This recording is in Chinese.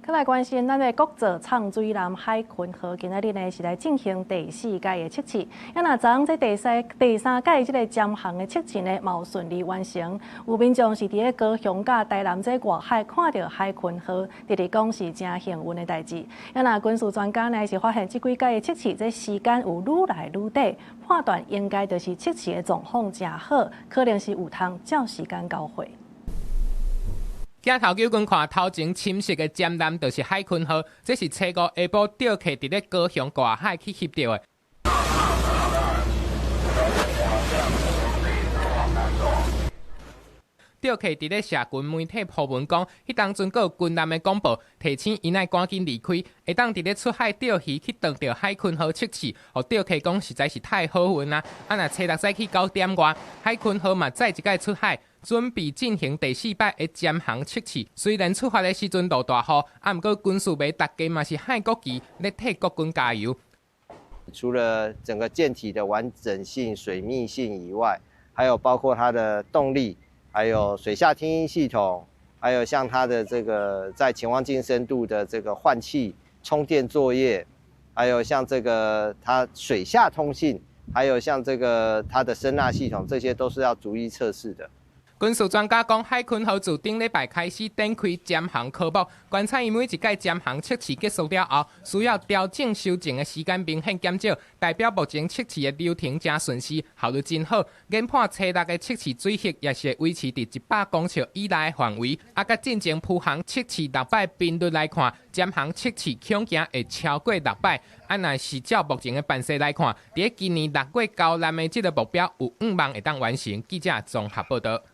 再来关心咱的国造畅水南海群河，今仔日呢是来进行第4届的测试。那昨昏这第三届这个尖航的测试呢，冇顺利完成。有民众是伫咧高雄甲台南这外海看到海群河，直直讲是真幸运的代志。那军事专家呢是发现这几届的测试，这时间有愈来愈短，判断应该就是测试的状况真好，可能是有通照时间交会。 镜头救军看头前侵蚀的尖南，就是海群河，这是初五下晡钓客伫咧高雄外海去翕到的。钓客伫咧社群媒体铺文讲，迄当阵阁有军舰的广播，提醒因爱赶紧离开，会当伫咧出海钓鱼去当着海群河测试。互钓客讲实在是太好运啦！啊，若初六早起9点外，海群河嘛再一届出海。 准备进行第4摆的尖航测试，虽然出发的时阵落大雨，啊，不过军事迷大家嘛是爱国旗，咧替国军加油。除了整个舰体的完整性、水密性以外，还有包括它的动力，还有水下听音系统，还有像它的这个在潜望镜深度的这个换气、充电作业，还有像这个它水下通信，还有像这个它的声纳系统，这些都是要逐一测试的。 军事专家讲，海群河自顶礼拜开始展开尖航科目，观察伊每一届尖航测试结束了后，需要调整修正的时间明显减少，代表目前测试的流程真顺势，效率真好。研判初六的测试水域也是维持伫100公尺以内的范围，啊，甲进前普航测试6摆频率来看，尖航测试恐惊会超过6摆。啊，若是照目前的办势来看，伫今年6月交南的这个目标有5万会当完成。记者综合报道。